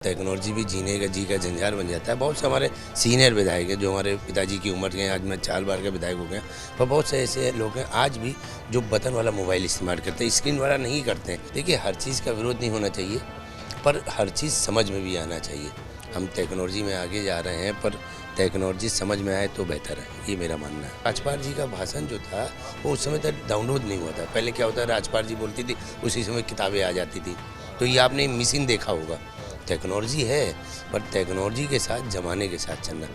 Technology भी जीने का जी का जंजाल बन जाता है। बहुत से हमारे सीनियर विधायक हैं जो हमारे पिताजी की उम्र के हैं, आज मैं 4 बार का विधायक हो गया, पर बहुत से ऐसे लोग हैं आज भी जो बटन वाला मोबाइल इस्तेमाल करते हैं, स्क्रीन वाला नहीं करते हैं। देखिए, हर चीज़ का विरोध नहीं होना चाहिए, पर हर चीज़ समझ में भी आना चाहिए। हम टेक्नोलॉजी में आगे जा रहे हैं, पर टेक्नोलॉजी समझ में आए तो बेहतर है, ये मेरा मानना है। राजपाल जी का भाषण जो था वो उस समय तक डाउनलोड नहीं हुआ था। पहले क्या होता है, राजपाल जी बोलती थी, उसी समय किताबें आ जाती थी। तो ये आपने मिसिंग देखा होगा। टेक्नोलॉजी है, पर टेक्नोलॉजी के साथ ज़माने के साथ चलना।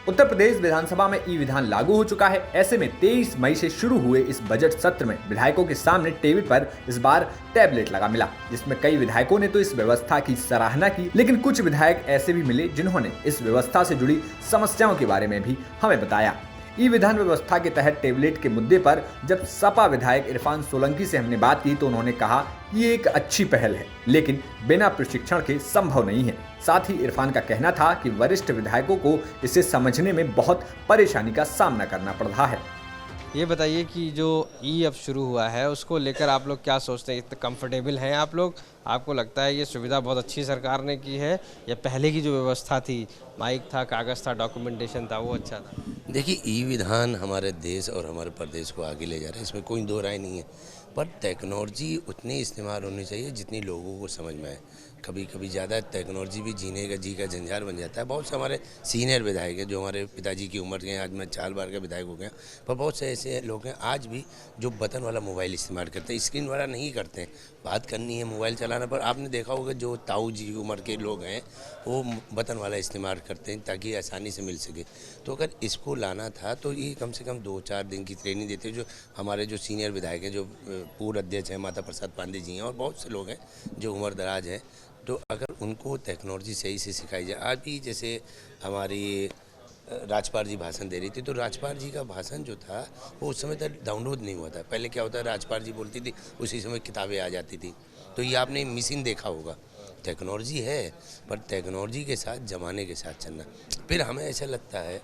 उत्तर प्रदेश विधानसभा में ई विधान लागू हो चुका है। ऐसे में 23 मई से शुरू हुए इस बजट सत्र में विधायकों के सामने टेबल पर इस बार टैबलेट लगा मिला, जिसमें कई विधायकों ने तो इस व्यवस्था की सराहना की, लेकिन कुछ विधायक ऐसे भी मिले जिन्होंने इस व्यवस्था से जुड़ी समस्याओं के बारे में भी हमें बताया। ई विधान व्यवस्था के तहत टेबलेट के मुद्दे पर जब सपा विधायक इरफान सोलंकी से हमने बात की तो उन्होंने कहा ये एक अच्छी पहल है, लेकिन बिना प्रशिक्षण के संभव नहीं है। साथ ही इरफान का कहना था कि वरिष्ठ विधायकों को इसे समझने में बहुत परेशानी का सामना करना पड़ रहा है। ये बताइए कि जो ई अब शुरू हुआ है उसको लेकर आप लोग क्या सोचते हैं? इतने कंफर्टेबल हैं आप लोग? आपको लगता है ये सुविधा बहुत अच्छी सरकार ने की है या पहले की जो व्यवस्था थी, माइक था, कागज़ था, डॉक्यूमेंटेशन था, वो अच्छा था? देखिए, ई विधान हमारे देश और हमारे प्रदेश को आगे ले जा रहा है, इसमें कोई दो राय नहीं है। पर टेक्नोलॉजी उतनी इस्तेमाल होनी चाहिए जितनी लोगों को समझ में आए। कभी कभी ज़्यादा टेक्नोलॉजी भी जीने का जी का जंजाल बन जाता है। बहुत से हमारे सीनियर विधायक हैं जो हमारे पिताजी की उम्र के हैं, आज मैं 4 बार का विधायक हो गया, पर बहुत से ऐसे लोग हैं आज भी जो बटन वाला मोबाइल इस्तेमाल करते हैं, स्क्रीन वाला नहीं करते हैं। बात करनी है मोबाइल चलाना, पर आपने देखा होगा जो ताऊ जी की उम्र के लोग हैं वो बटन वाला इस्तेमाल करते हैं ताकि आसानी से मिल सके। तो अगर इसको लाना था तो ये कम से कम 2-4 दिन की ट्रेनिंग देते हैं। जो हमारे जो सीनियर विधायक हैं, जो पूर्व अध्यक्ष हैं माता प्रसाद पांडे जी हैं, और बहुत से लोग हैं जो उम्र दराज हैं, तो अगर उनको टेक्नोलॉजी सही से सिखाई जाए। आज भी जैसे हमारी राजपाल जी भाषण दे रही थी, तो राजपाल जी का भाषण जो था वो उस समय तक डाउनलोड नहीं हुआ था। पहले क्या होता है, राजपाल जी बोलती थी, उसी समय किताबें आ जाती थी। तो ये आपने मिसिंग देखा होगा। टेक्नोलॉजी है, पर टेक्नोलॉजी के साथ ज़माने के साथ चलना। फिर हमें ऐसा लगता है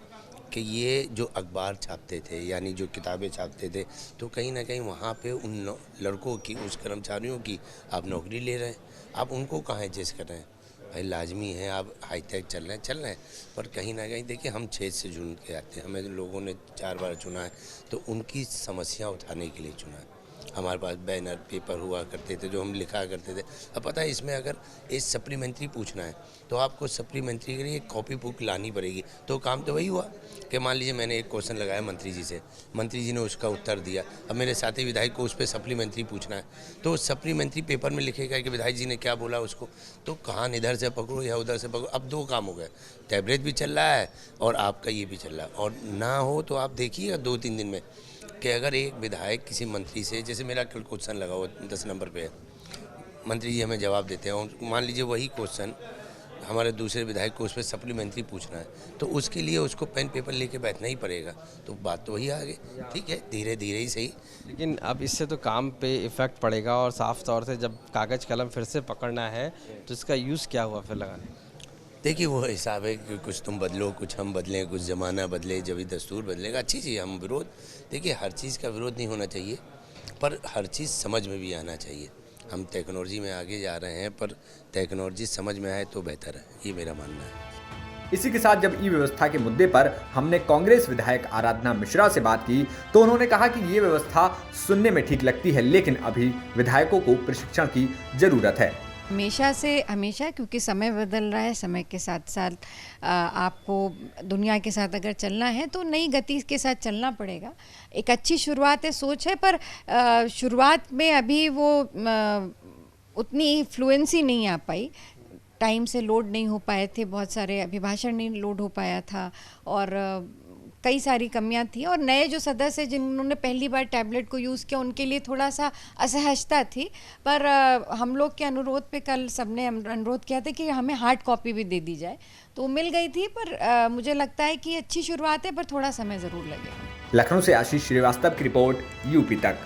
कि ये जो अखबार छापते थे, यानी जो किताबें छापते थे, तो कहीं ना कहीं वहाँ पे उन लड़कों की, उस कर्मचारियों की आप नौकरी ले रहे हैं। आप उनको कहाँ एडजस्ट कर रहे हैं? भाई लाजमी है, आप हाईटेक चल रहे हैं, पर कहीं ना कहीं देखिए, हम छेद से जुड़ के आते हैं। हमें लोगों ने 4 बार चुना है, तो उनकी समस्या उठाने के लिए चुना है। हमारे पास बैनर पेपर हुआ करते थे जो हम लिखा करते थे। अब पता है, इसमें अगर एक सप्लीमेंट्री पूछना है तो आपको सप्लीमेंट्री के लिए एक कॉपी बुक लानी पड़ेगी। तो काम तो वही हुआ कि मान लीजिए मैंने एक क्वेश्चन लगाया मंत्री जी से, मंत्री जी ने उसका उत्तर दिया। अब मेरे साथी विधायक को उस पर सप्लीमेंट्री पूछना है, तो सप्लीमेंट्री पेपर में लिखेगा कि विधायक जी ने क्या बोला उसको। तो कहाँ इधर से पकड़ो या उधर से पकड़ो। अब 2 काम हो गए, टैबलेट भी चल रहा है और आपका ये भी चल रहा है। और ना हो तो आप देखिएगा 2-3 दिन में कि अगर एक विधायक किसी मंत्री से, जैसे मेरा कल क्वेश्चन लगा हुआ 10 नंबर पे है, मंत्री जी हमें जवाब देते हैं, और मान लीजिए वही क्वेश्चन हमारे दूसरे विधायक को उस पर सप्लीमेंट्री पूछना है, तो उसके लिए उसको पेन पेपर लेके बैठना ही पड़ेगा। तो बात तो वही आ गई। ठीक है, धीरे धीरे ही सही। लेकिन अब इससे तो काम पे इफ़ेक्ट पड़ेगा और साफ तौर से जब कागज़ कलम फिर से पकड़ना है तो इसका यूज़ क्या हुआ फिर लगाने? देखिए, वो हिसाब है कि कुछ तुम बदलो, कुछ हम बदलें, कुछ ज़माना बदले, जब भी दस्तूर बदलेगा। अच्छी चीज़, हम विरोध, देखिए हर चीज़ का विरोध नहीं होना चाहिए, पर हर चीज़ समझ में भी आना चाहिए। हम टेक्नोलॉजी में आगे जा रहे हैं, पर टेक्नोलॉजी समझ में आए तो बेहतर है, ये मेरा मानना है। इसी के साथ जब ई व्यवस्था के मुद्दे पर हमने कांग्रेस विधायक आराधना मिश्रा से बात की तो उन्होंने कहा कि ये व्यवस्था सुनने में ठीक लगती है, लेकिन अभी विधायकों को प्रशिक्षण की जरूरत है। हमेशा क्योंकि समय बदल रहा है, समय के साथ साथ आपको दुनिया के साथ अगर चलना है तो नई गति के साथ चलना पड़ेगा। एक अच्छी शुरुआत है, सोच है, पर शुरुआत में अभी वो उतनी फ्लुएंसी नहीं आ पाई, टाइम से लोड नहीं हो पाए थे, बहुत सारे अभिभाषण नहीं लोड हो पाया था, और कई सारी कमियां थी। और नए जो सदस्य जिन्होंने पहली बार टैबलेट को यूज़ किया उनके लिए थोड़ा सा असहजता थी, पर हम लोग के अनुरोध पे कल सबने अनुरोध किया था कि हमें हार्ड कॉपी भी दे दी जाए, तो मिल गई थी। पर मुझे लगता है कि अच्छी शुरुआत है, पर थोड़ा समय ज़रूर लगेगा। लखनऊ से आशीष श्रीवास्तव की रिपोर्ट, यूपी तक।